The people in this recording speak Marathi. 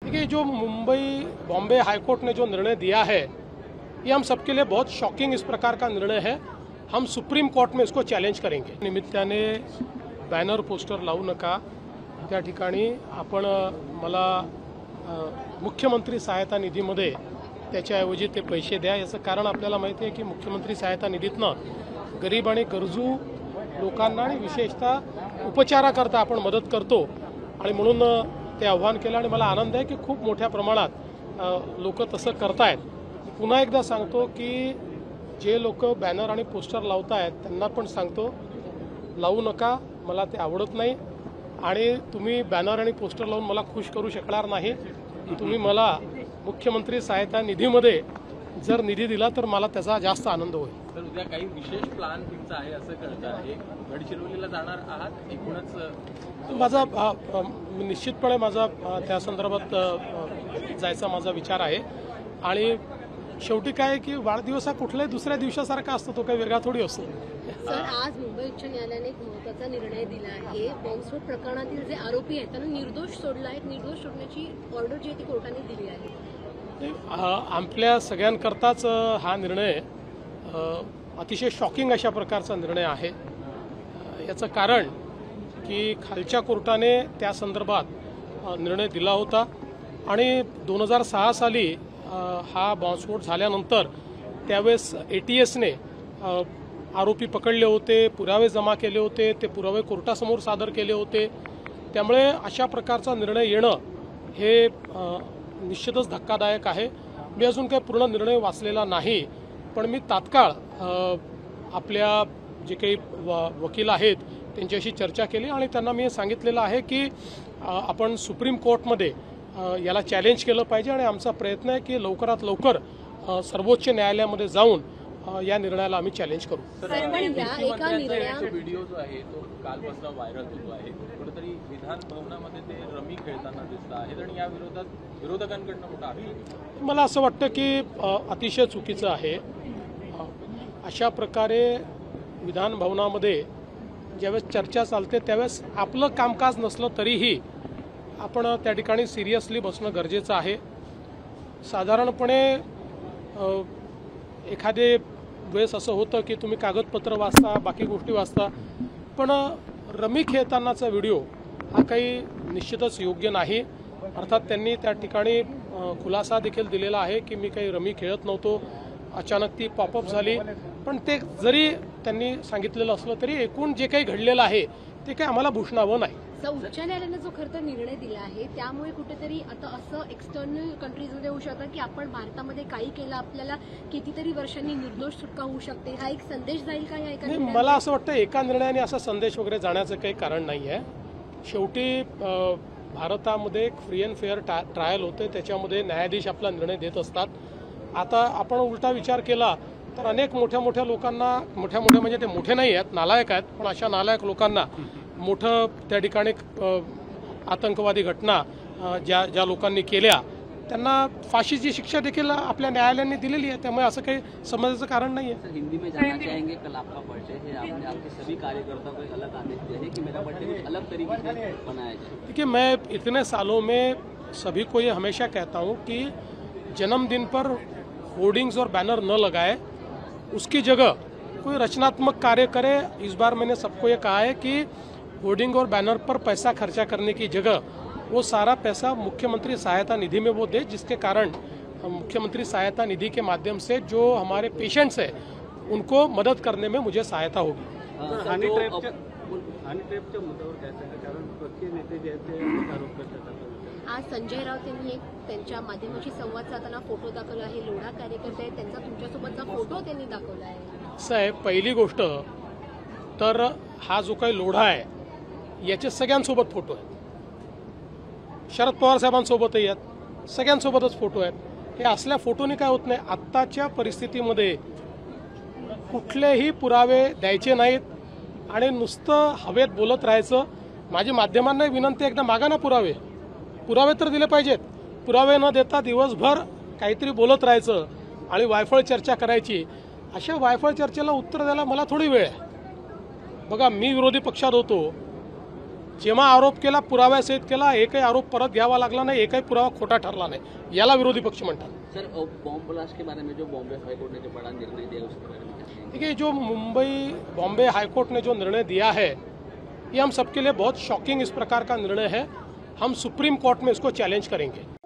देखिए, जो मुंबई बॉम्बे हाईकोर्ट ने जो निर्णय दिया है ये हम सबके लिए बहुत शॉकिंग इस प्रकार का निर्णय है। हम सुप्रीम कोर्ट में इसको चॅलेंज करेंगे। निमित्ताने बॅनर पोस्टर लावू नका, त्या ठिकाणी आपण मला मुख्यमंत्री सहायता निधीमध्ये त्याच्याऐवजी ते पैसे द्या। याचं कारण आपल्याला माहिती आहे की मुख्यमंत्री सहायता निधीतनं गरीब आणि गरजू लोकांना आणि विशेषतः उपचाराकरता आपण मदत करतो आणि म्हणून ते आव्हान केलं आणि मला आनंद आहे की खूप मोठ्या प्रमाणात लोक तसं करतायत। पुन्हा एकदा सांगतो की जे लोक बॅनर आणि पोस्टर लावतायत त्यांना पण सांगतो लावू नका, मला ते आवडत नाही आणि तुम्ही बॅनर आणि पोस्टर लावून मला खुश करू शकणार नाही। तुम्ही मला मुख्यमंत्री सहायता निधीमध्ये जर निधी दिला तर मला त्याचा जास्त आनंद होईल। तर उद्या काही विशेष प्लान तुमचा आहे असं कळतं आहे, गडचिरोलीला जाणार आहात एकूणच? माझा निश्चितपणे माझा त्या संदर्भात जायचा माझा विचार आहे आणि शेवटी काय की वाढदिवस हा कुठल्याही दुसऱ्या दिवसासारखा असतो, तो काही वेगळा थोडी असतो। सर, आज मुंबई उच्च न्यायालयाने एक महत्त्वाचा निर्णय दिला आहे। बॉम्बस्फोट प्रकरणातील जे आरोपी आहेत त्यांना निर्दोष सोडला आहे, निर्दोष सोडण्याची ऑर्डर जी आहे ती कोर्टाने दिली आहे। आपल्या सगळ्यांकरताच हा निर्णय अतिशय शॉकिंग अशा प्रकारचा निर्णय आहे। याचं कारण की खालच्या कोर्टाने त्या संदर्भात निर्णय दिला होता आणि 2006 साली हा बॉम्बस्फोट झाल्यानंतर त्यावेळेस ATSने आरोपी पकडले होते, पुरावे जमा केले होते, ते पुरावे कोर्टासमोर सादर केले होते। त्यामुळे अशा प्रकारचा निर्णय येणं हे निश्चितच धक्कादायक आहे। मी अजून काही पूर्ण निर्णय वाचलेला नाही, पण मी तात्काळ आपल्या जे काही वकील आहेत त्यांच्याशी चर्चा केली आणि त्यांना मी सांगितलेलं आहे की आपण सुप्रीम कोर्टमध्ये याला चॅलेंज केलं पाहिजे आणि आमचा प्रयत्न आहे की लवकरात लवकर सर्वोच्च न्यायालयामध्ये जाऊन या निर्णयाला आम्ही चॅलेंज करू। व्हिडिओ जो आहे तो कालपासून व्हायरल होतो आहे, कुठेतरी विधान भवनामध्ये ते रमी खेळताना दिसत आहेत आणि या विरोधात विरोधकांकडून मोठा आक्षेप। मला असं वाटतं की अतिशय चुकीचं आहे। अशा प्रकारे विधान भवनामध्ये ज्यावेळेस चर्चा चालते त्यावेळेस आपलं कामकाज नसलं तरीही आपण त्या ठिकाणी सिरियसली बसणं गरजेचं आहे। साधारणपणे एखादे वेळेस असं होतं की तुम्ही कागदपत्र वाचता, बाकी गोष्टी वाचता, पण रमी खेळतानाचा व्हिडिओ हा काही निश्चितच योग्य नाही। अर्थात त्यांनी त्या ठिकाणी खुलासा देखील दिलेला आहे की मी काही रमी खेळत नव्हतो, अचानक ती पॉपअप झाली। पण ते जरी त्यांनी सांगितलेलं असलं तरी एकूण जे काही घडलेलं आहे ते काही आम्हाला भूषणावं नाही। उच्च न्यायालयाने जो खरं तर निर्णय दिला आहे त्यामुळे कुठेतरी आता असं एक्सटर्नल कंट्रीजमध्ये होऊ शकतं की आपण भारतामध्ये काही केलं आपल्याला कितीतरी वर्षांनी निर्दोष सुटका होऊ शकते, हा एक संदेश जाईल का या एका? मला असं वाटतं एका निर्णयाने असा संदेश वगैरे जाण्याचं काही कारण नाही आहे। शेवटी भारतामध्ये एक फ्री अँड फेअर ट्रायल होते, त्याच्यामध्ये न्यायाधीश आपला निर्णय देत असतात। आता आपण उलटा विचार केला तर अनेक मोठ्या लोकांना, मोठ्या म्हणजे ते मोठे नाही आहेत, नालायक आहेत, पण अशा नालायक लोकांना मोठं त्या ठिकाणी आतंकवादी घटना ज्या लोकांनी केल्या त्यांना फाशीची शिक्षा देखील आपल्या न्यायालयाने दिलेली आहे। त्यामुळे असं काही समजायचं कारण नाही है। हिंदी में जानना चाहेंगे, कल आपका बर्थडे है, आपने आपके सभी कार्यकर्ताओं को एक अलग आदेश दिया है कि मेरा बर्थडे कुछ अलग तरीके से मनाया जाए। देखिए, मैं इतने सालों में सभी को ये हमेशा कहता हूँ कि जन्मदिन पर होर्डिंग्स और बैनर न लगाए, उसकी जगह कोई रचनात्मक कार्य करे। इस बार मैंने सबको ये कहा है कि होर्डिंग और बैनर पर पैसा खर्चा करने की जगह वो सारा पैसा मुख्यमंत्री सहायता निधि में वो दे, जिसके कारण मुख्यमंत्री सहायता निधि के माध्यम से जो हमारे पेशेंट्स हैं उनको मदद करने में मुझे सहायता होगी। हनी ट्रॅपच्या मुद्द्यावर काय सांगा, कारण पक्षीय नेते जे आहेत ते आरोप करतात। आज संजय राऊत यांनी एक त्यांच्या माध्यमाशी संवाद साधताना फोटो दाखवला आहे, लोढा कार्यकर्ते आहेत त्यांचा तुमच्यासोबतचा फोटो त्यांनी दाखवला आहे। असं आहे, पहिली गोष्ट तर हा जो काही लोढा आहे याचे सगळ्यांसोबत फोटो आहेत, शरद पवार साहेबांसोबतही आहेत, सगळ्यांसोबतच फोटो आहेत। हे असल्या फोटोने काय होत नाही, आत्ताच्या परिस्थितीमध्ये कुठलेही पुरावे द्यायचे नाहीत आणि नुसतं हवेत बोलत राहायचं। माझी माध्यमांना विनंती, एकदा मागा ना पुरावे तर दिले पाहिजेत। पुरावे न देता दिवसभर काहीतरी बोलत राहायचं आणि वायफळ चर्चा करायची। अशा वायफळ चर्चेला उत्तर द्यायला मला थोडी वेळ आहे। बघा, मी विरोधी पक्षात होतो जेव्हा आरोप केला पुराव्यासहित केला, एकही आरोप परत घ्यावा लागला नाही, एकही पुरावा खोटा ठरला नाही, याला विरोधी पक्ष म्हणतात। सर बॉम्ब ब्लास्ट के बारे में जो बॉम्बे हाईकोर्ट ने जो बड़ा निर्णय दिया उसके बारे में क्या कहेंगे? देखिए, जो बॉम्बे हाईकोर्ट ने जो निर्णय दिया है ये हम सबके लिए बहुत शॉकिंग इस प्रकार का निर्णय है। हम सुप्रीम कोर्ट में इसको चैलेंज करेंगे।